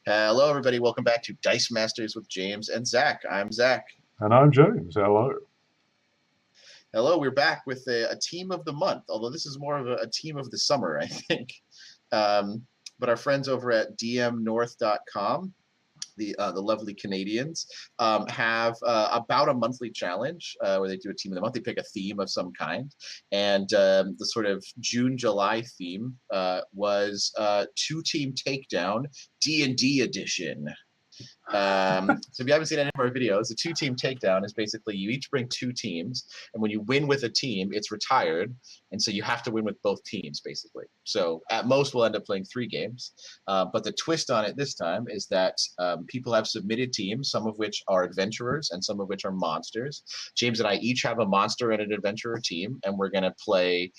Hello, everybody. Welcome back to Dice Masters with James and Zach. I'm Zach. And I'm James. Hello. Hello. We're back with a team of the month, although this is more of a team of the summer, I think. But our friends over at dmnorth.com, the lovely Canadians, have about a monthly challenge where they do a team of the month. They pick a theme of some kind, and the sort of June-July theme was Two Team Takedown D&D edition. So if you haven't seen any of our videos, the two-team takedown is basically you each bring two teams, and when you win with a team, it's retired, and so you have to win with both teams, basically. So at most, we'll end up playing 3 games. But the twist on it this time is that people have submitted teams, some of which are adventurers and some of which are monsters. James and I each have a monster and an adventurer team, and we're going to play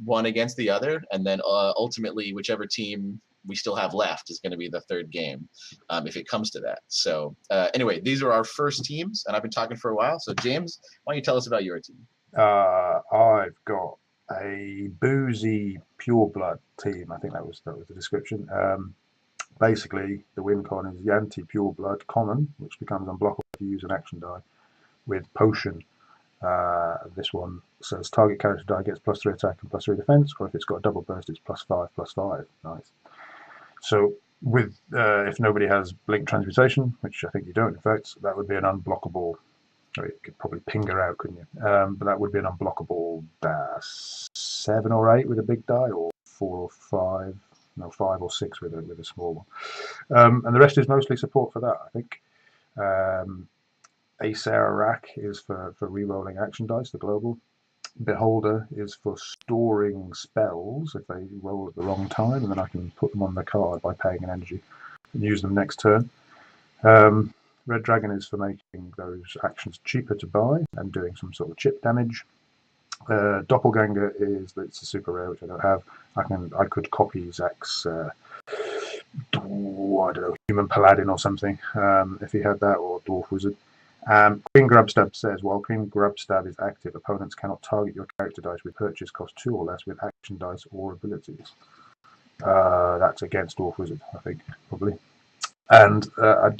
one against the other, and then ultimately, whichever team we still have left is going to be the third game, if it comes to that. So anyway, these are our first teams, and I've been talking for a while. So James, why don't you tell us about your team? I've got a boozy pureblood team. I think that was the description. Basically, the win con is the anti-pureblood common, which becomes unblockable if you use an action die, with potion. This one says target character die gets +3 attack and +3 defense, or if it's got a double burst, it's +5/+5. Nice. So with if nobody has blink transmutation, which I think you don't, in fact, that would be an unblockable. Or you could probably ping her out, couldn't you? But that would be an unblockable 7 or 8 with a big die, or 4 or 5, no 5 or 6 with a small one. And the rest is mostly support for that, I think. Acer is for re-rolling action dice, the global. Beholder is for storing spells if they roll at the wrong time, and then I can put them on the card by paying an energy and use them next turn. Red Dragon is for making those actions cheaper to buy and doing some sort of chip damage. Doppelganger is that it's a super rare, which I don't have. I could copy Zach's I don't know, Human Paladin or something, if he had that, or Dwarf Wizard. Queen Grubstab says, while Queen Grubstab is active, opponents cannot target your character dice with purchase cost 2 or less with action dice or abilities. That's against Dwarf Wizard, I think, probably. And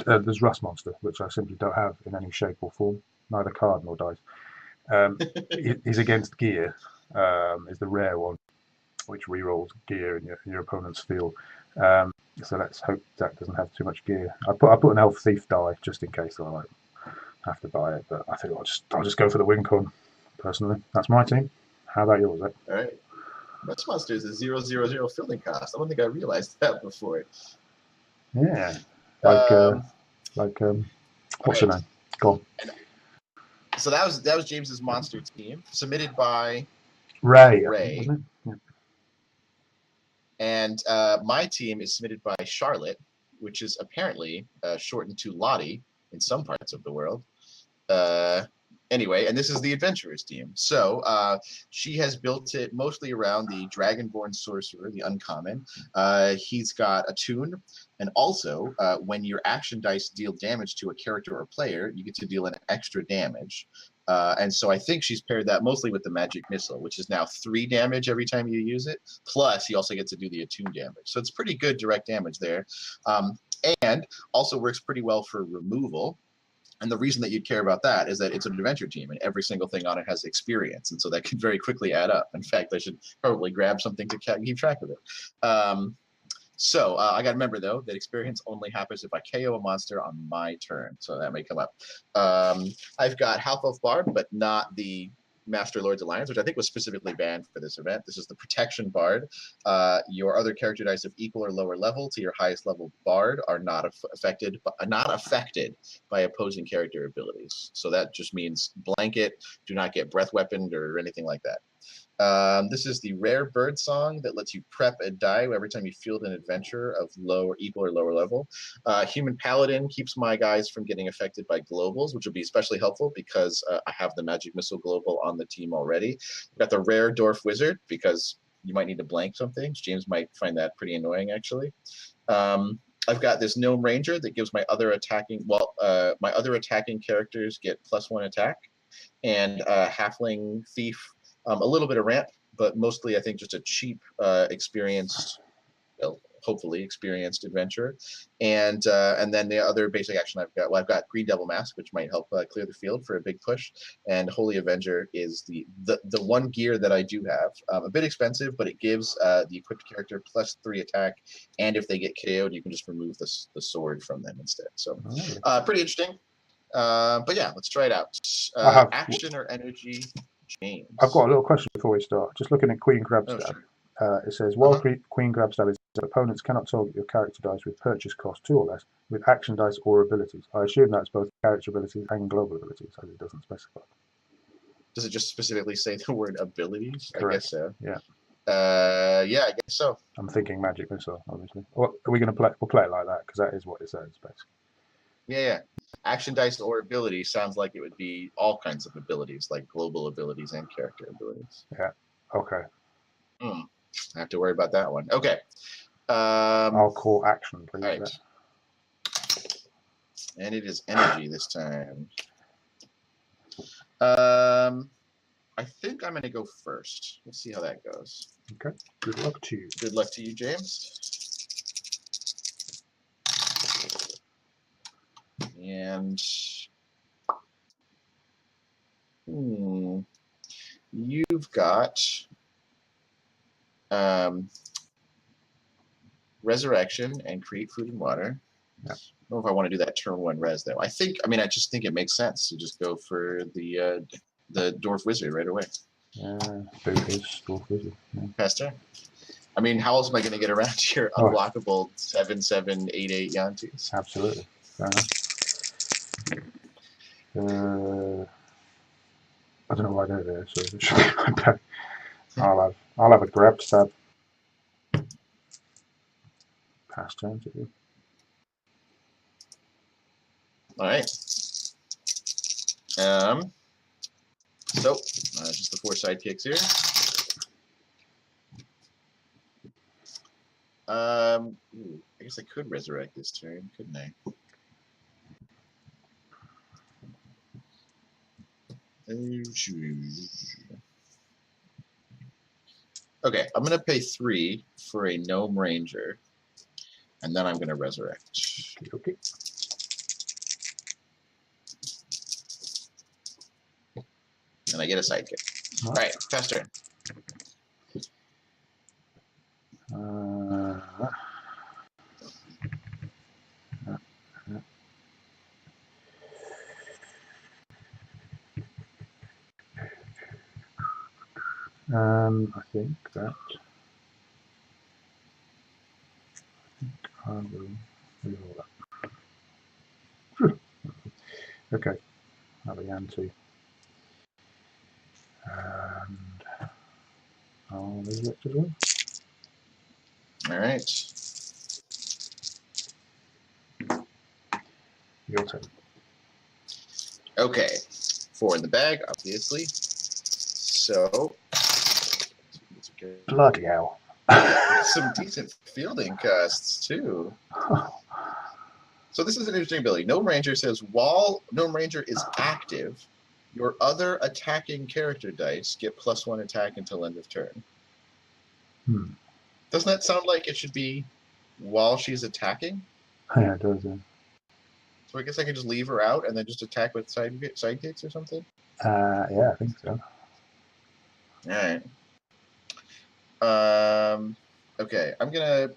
there's Rust Monster, which I simply don't have in any shape or form, neither card nor dice. He's against Gear, is the rare one, which rerolls Gear in your opponent's field. So let's hope that doesn't have too much Gear. I put an Elf Thief die just in case I have to buy it, but I think I'll just go for the win con, personally. That's my team. How about yours, Ed? All right. Rust Monster is a 000 fielding cost. I don't think I realized that before. Yeah. What's your name? Go on. So that was James's monster team, submitted by Ray. Wasn't it? Yeah. And my team is submitted by Charlotte, which is apparently shortened to Lottie in some parts of the world. Anyway, and this is the Adventurers team. So she has built it mostly around the Dragonborn Sorcerer, the uncommon. He's got a tune, and also when your action dice deal damage to a character or player, you get to deal an extra damage. And so I think she's paired that mostly with the Magic Missile, which is now 3 damage every time you use it. Plus, you also get to do the attune damage. So it's pretty good direct damage there. And also works pretty well for removal. And the reason that you'd care about that is that it's an adventure team, and every single thing on it has experience, and so that could very quickly add up. In fact, I should probably grab something to keep track of it. So I got to remember, though, that experience only happens if I KO a monster on my turn, so that may come up. I've got Half Elf Bard, but not the Master Lord's Alliance, which I think was specifically banned for this event. This is the Protection Bard. Your other character dice of equal or lower level to your highest level Bard are not affected by opposing character abilities. So that just means blanket, do not get breath weaponed or anything like that. This is the rare bird song that lets you prep a die every time you field an adventure of equal or lower level. Human Paladin keeps my guys from getting affected by globals, which will be especially helpful because I have the Magic Missile global on the team already. I've got the rare Dwarf Wizard because you might need to blank something. James might find that pretty annoying, actually. I've got this Gnome Ranger that gives my other attacking characters get +1 attack, and Halfling Thief. A little bit of ramp, but mostly I think just a cheap, experienced, well, hopefully experienced adventurer. And then the other basic action I've got Green Devil Mask, which might help clear the field for a big push. And Holy Avenger is the one gear that I do have. A bit expensive, but it gives the equipped character +3 attack, and if they get KO'd, you can just remove the sword from them instead. So pretty interesting. But yeah, let's try it out. Action or energy, James? I've got a little question before we start. Just looking at Queen Grab Stab. Sure. It says, while Queen Grab Stab is opponents cannot target your character dice with purchase cost 2 or less with action dice or abilities. I assume that's both character abilities and global abilities, as it doesn't specify. Does it just specifically say the word abilities? Correct. I guess so. Yeah. Yeah, I guess so. I'm thinking Magic Missile, obviously. Or are we going to play? We'll play it like that because that is what it says, basically. Yeah. Action dice or ability sounds like it would be all kinds of abilities, like global abilities and character abilities. Yeah. Okay. I have to worry about that one. Okay. I'll call action, please. All right. And it is energy this time. I think I'm going to go first. We'll see how that goes. Okay. Good luck to you. Good luck to you, James. And you've got resurrection and create food and water. Yeah. I don't know if I want to do that turn 1 res though. I just think it makes sense to just go for the dwarf wizard right away. Boot is dwarf wizard. Yeah. Pastor. I mean, how else am I going to get around to your unblockable 7/7/8/8 Yantus? Absolutely. Fair enough. I don't know why they're there, so it should be okay. I'll have a grab stab. Pass turn to you. All right. So just the 4 sidekicks here. I guess I could resurrect this turn, couldn't I? Okay, I'm going to pay 3 for a Gnome Ranger, and then I'm going to resurrect. Okay. And I get a sidekick. All right, pass turn. I think I will reroll that. Okay, have a Yanti. And I'll resurrect as well. All right. Your turn. Okay, 4 in the bag, obviously. So, Bloody hell. Some decent fielding costs, too. So this is an interesting ability. Gnome Ranger says, while Gnome Ranger is active, your other attacking character dice get +1 attack until end of turn. Doesn't that sound like it should be while she's attacking? Yeah, it does, yeah. So I guess I can just leave her out and then just attack with sidekicks or something? Yeah, I think so. Alright. Okay, I'm going to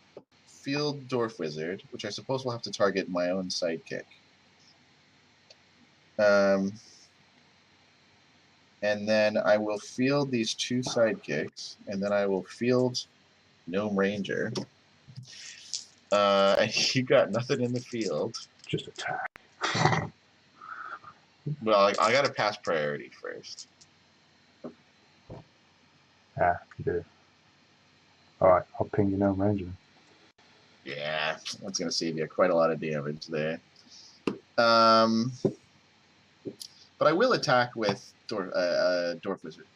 field Dwarf Wizard, which I suppose will have to target my own sidekick. And then I will field these 2 sidekicks, and then I will field Gnome Ranger. And you got nothing in the field. Just attack. Well, I got to pass priority first. Yeah, you do. Alright, I'll ping you Gnome Ranger. Yeah, that's going to save you quite a lot of damage there. But I will attack with Dwarf Wizard.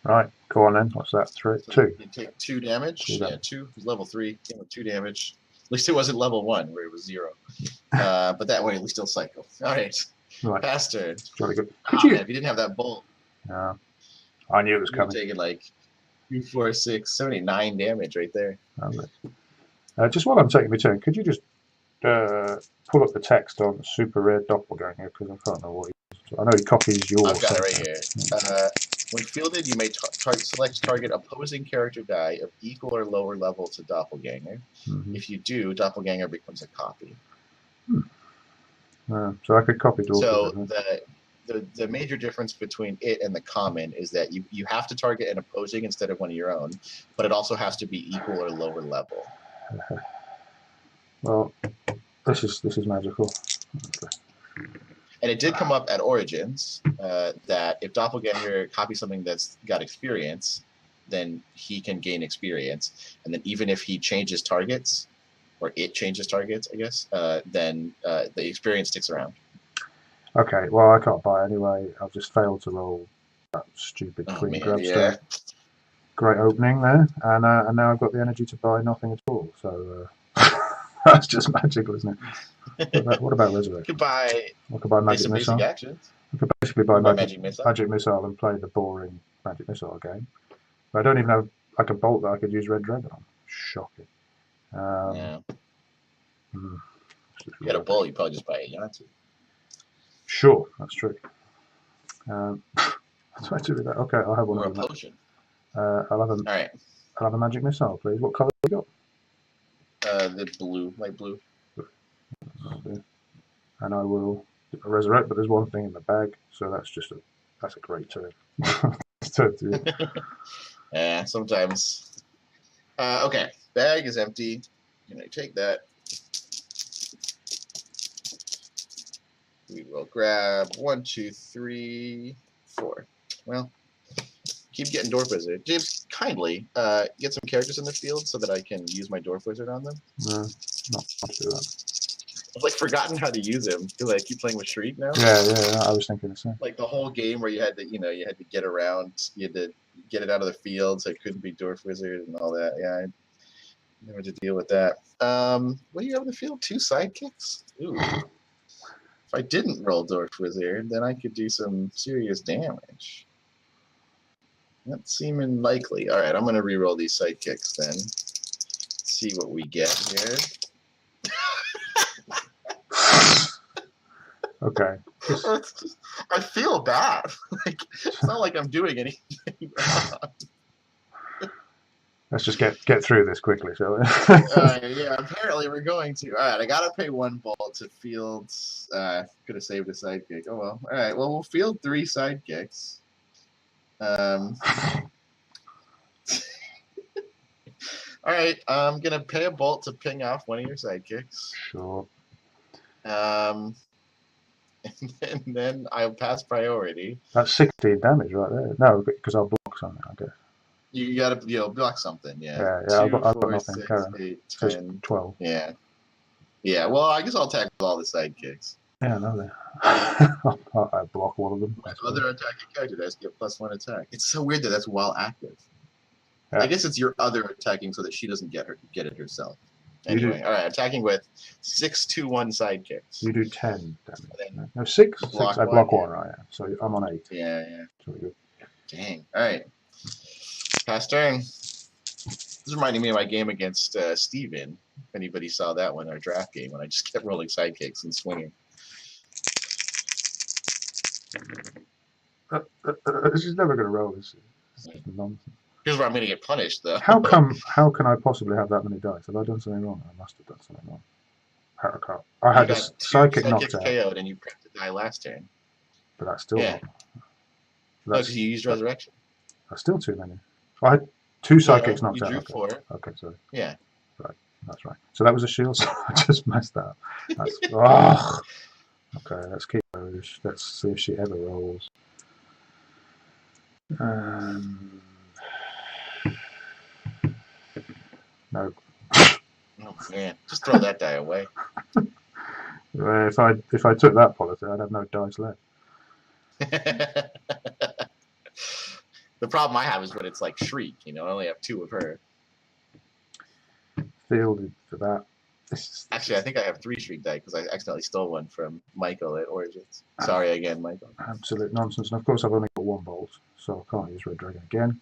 Right, go on then. What's that? 3? So 2. You take 2 damage. 2 Yeah, damage. 2. It was level 3. Came with 2 damage. At least it wasn't level 1 where it was 0. But that way we still cycle. All right. Right. Pass turn. Jolly good. Oh, man, if you didn't have that bolt, Yeah. I knew it was you were coming. taking like 2, 4, 6, 7, 8, 9 damage right there. Okay. Just while I'm taking my turn, could you just pull up the text on Super Rare Doppelganger, because I can't know what he is. I know he copies your I've got it right sentence. here. When fielded, you may select target opposing character die of equal or lower level to Doppelganger. If you do, Doppelganger becomes a copy. So I could copy So Doppelganger. the major difference between it and the common is that you have to target an opposing instead of one of your own, but it also has to be equal or lower level. Well, this is magical. Okay. And it did come up at Origins that if Doppelganger copies something that's got experience, then he can gain experience. And then even if he changes targets, or it changes targets, I guess, then the experience sticks around. Okay, well, I can't buy anyway. I've just failed to roll that stupid queen grab stuff. Great opening there. And now I've got the energy to buy nothing at all. So that's just magical, isn't it? What about Resurrect? You could buy, Magic Missile. Basic actions. I could basically buy Magic Missile. Magic Missile and play the boring Magic Missile game. But I don't even have like a bolt that I could use Red Dragon on. Shocking. Yeah. If you had a bolt, you'd probably just buy a Yahtzee. Sure, that's true. What do I do with that? Okay, I'll have one or of a potion. I'll have a Magic Missile, please. What colour have you got? The blue, light blue. And I will resurrect, but there's one thing in the bag, so that's a great turn. Yeah, sometimes. Okay, bag is empty. Can I take that? We will grab 1, 2, 3, 4. Well, keep getting Dwarf Wizard. James, kindly get some characters in the field so that I can use my Dwarf Wizard on them. No, not to do that. I've like forgotten how to use him because I keep playing with Shriek now. Yeah, I was thinking the same. Like the whole game where you had to get around, you had to get it out of the field, so it couldn't be Dwarf Wizard and all that. Yeah, I never had to deal with that. What do you have in the field? 2 sidekicks? Ooh. If I didn't roll Dwarf Wizard, then I could do some serious damage. That's seeming likely. All right, I'm going to re-roll these sidekicks then. See what we get here. Okay. I feel bad. Like, it's not like I'm doing anything wrong. Let's just get through this quickly, shall we? Yeah, apparently we're going to. All right, I got to pay 1 bolt to field. Could have saved a sidekick. Oh, well. All right, well, we'll field 3 sidekicks. All right, I'm going to pay a bolt to ping off one of your sidekicks. Sure. And then I'll pass priority. That's 16 damage right there. No, because I'll block something, I guess. You got to block something, yeah. Yeah, 2, I've got 4, nothing. 6, 8, 10. 12. Yeah. Yeah, well, I guess I'll attack with all the sidekicks. Yeah, no, then. I block one of them. My other attacking character does get +1 attack. It's so weird that that's while active. Yeah. I guess it's your other attacking so that she doesn't get it herself. Anyway, all right, attacking with 6, 2, 1 sidekicks. You do 10 damage. No, 6. I block 1, right? Yeah. So I'm on 8. Yeah. So we're good. Dang. All right. Pass turn. This is reminding me of my game against Steven. If anybody saw that one, our draft game, when I just kept rolling sidekicks and swinging. She's never going to roll. This is nonsense. Here's where I'm going to get punished, though. How can I possibly have that many dice? Have I done something wrong? I must have done something wrong. I had a psychic knocked out. KO'd and you prepped to die last turn. But that's still wrong. No, because you used Resurrection. That's still too many. I had 2 psychics knocked out. You drew 4. Okay, sorry. Yeah. Right, that's right. So that was a shield, so I just messed that up. That's, okay, let's keep those. Let's see if she ever rolls. No. Oh man, just throw that die away. If I took that policy, I'd have no dice left. The problem I have is when it's like Shriek. I only have 2 of her. Fielded for that. Actually, I think I have 3 Shriek die because I accidentally stole one from Michael at Origins. Sorry again, Michael. Absolute nonsense. And of course, I've only got 1 bolt, so I can't use Red Dragon again.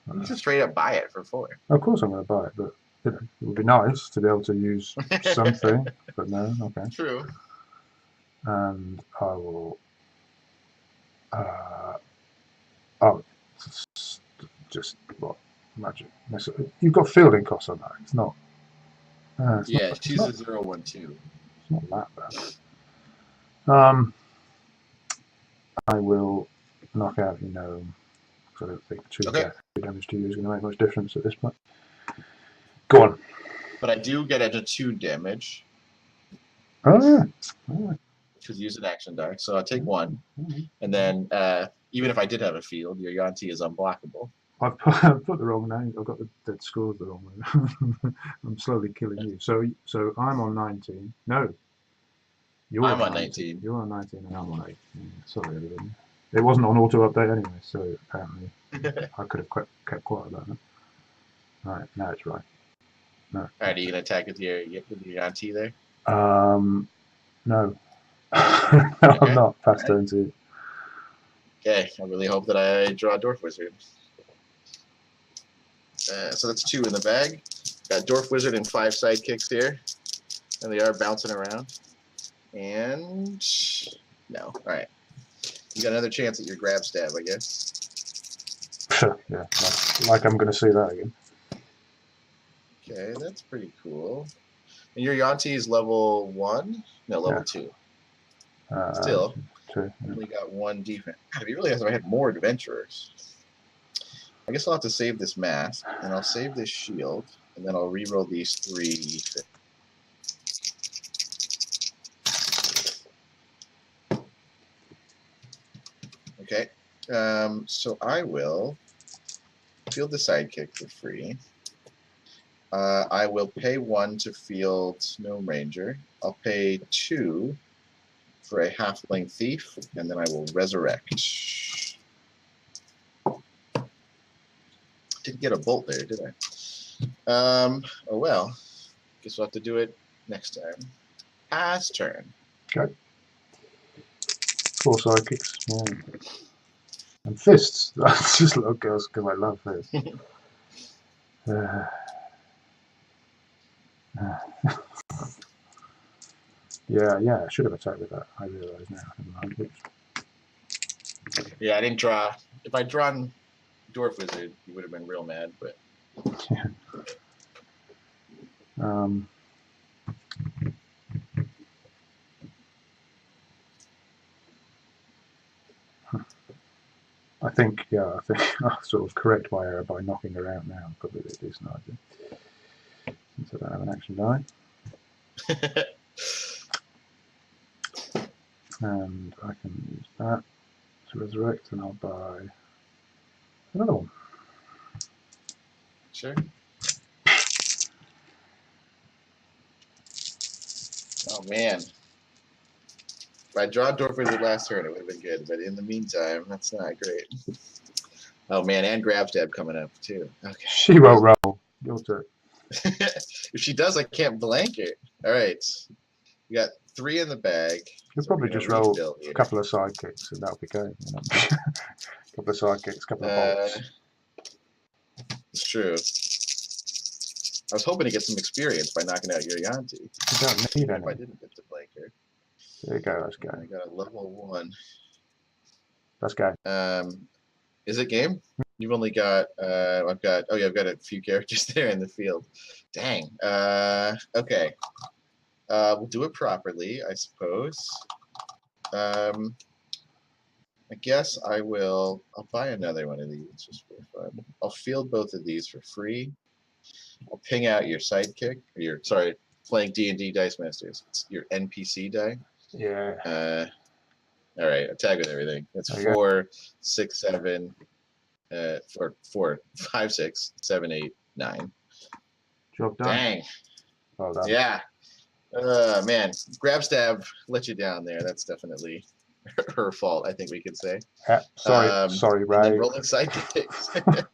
You can just straight up buy it for 4. Of course I'm going to buy it, but it would be nice to be able to use something. But no, okay. True. And I will. Oh, just what magic. You've got fielding costs on that. It's not. Yeah, choose a 0, 1, 2. It's not that bad. I will knock out your gnome. I don't think 2 damage to you is going to make much difference at this point. Go on. But I do get it to 2 damage. Oh, yeah. To use an action die. So I'll take 1. And then, even if I did have a field, your Yanti is unblockable. I've put the wrong name. I've got the dead scores the wrong way. I'm slowly killing you. So I'm on 19. No. I'm on 19. You're on 19 and I'm on 8. Sorry, everybody. It wasn't on auto update anyway, so apparently I could have kept quiet about that. Alright, now it's right. No. Alright, are you going to attack with your Yanti there? No. I'm not. Pass turn 2. Okay, I really hope that I draw a Dwarf Wizard. So that's 2 in the bag. Got Dwarf Wizard and 5 sidekicks here. And they are bouncing around. And no. Alright. You got another chance at your grab stab, I guess. Yeah, like I'm going to see that again. Okay, that's pretty cool. And your Yanti is level 1? No, level 2. Still, 2, only got 1 defense. God, it'd be really nice if I had more adventurers. I guess I'll have to save this mask, and I'll save this shield, and then I'll reroll these 3. Okay, so I will field the sidekick for free. I will pay 1 to field Gnome Ranger. I'll pay 2 for a halfling thief, and then I will resurrect. Didn't get a bolt there, did I? Oh well. Guess we'll have to do it next time. Pass turn. Okay. 4 sidekicks. Yeah. And fists. That's just little girls because I love fists. Yeah, I should have attacked with that. I realise now. Yeah, I didn't draw. If I'd drawn Dwarf Wizard, you would have been real mad, but. Yeah. I think I'll sort of correct my error by knocking her out now. Probably a decent idea. Since I don't have an action die. And I can use that to resurrect, and I'll buy another one. Sure. Oh man. If I draw Dwarf Wizard last turn, it would have been good, but in the meantime, that's not great. Oh man, and grab stab coming up too. Okay. She won't roll. Your turn. If she does, I can't blank it. All right. We got 3 in the bag. You'll probably just roll a couple of sidekicks, and that'll be game. You know? A couple of sidekicks, a couple of bolts. It's true. I was hoping to get some experience by knocking out your Yanti. You don't need any. If I didn't get to blank her. There you go, that's game. I got a level 1. That's game. Is it game? You've only got I've got a few characters there in the field. Dang. Okay. We'll do it properly, I suppose. I guess I'll buy another one of these just for fun. I'll field both of these for free. I'll ping out your sidekick, or playing D&D Dice Masters. It's your NPC die. Yeah. All right, attack with everything. That's 4, 6, 7, 4, 5, 6, 7, 8, 9. Job done. Dang. Well done. Yeah. Man, grab stab let you down there. That's definitely her fault, I think we could say. Sorry, Ray. Rolling sidekicks.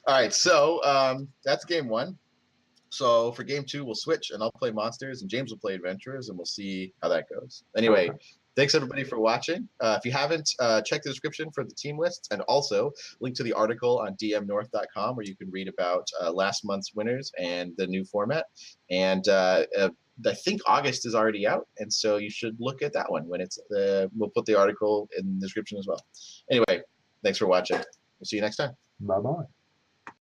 All right, so that's game 1. So for game 2, we'll switch, and I'll play Monsters, and James will play Adventurers, and we'll see how that goes. Anyway, Thanks everybody for watching. If you haven't, check the description for the team lists, and also link to the article on dmnorth.com where you can read about last month's winners and the new format. And I think August is already out, and so you should look at that one when it's. We'll put the article in the description as well. Anyway, thanks for watching. We'll see you next time. Bye bye.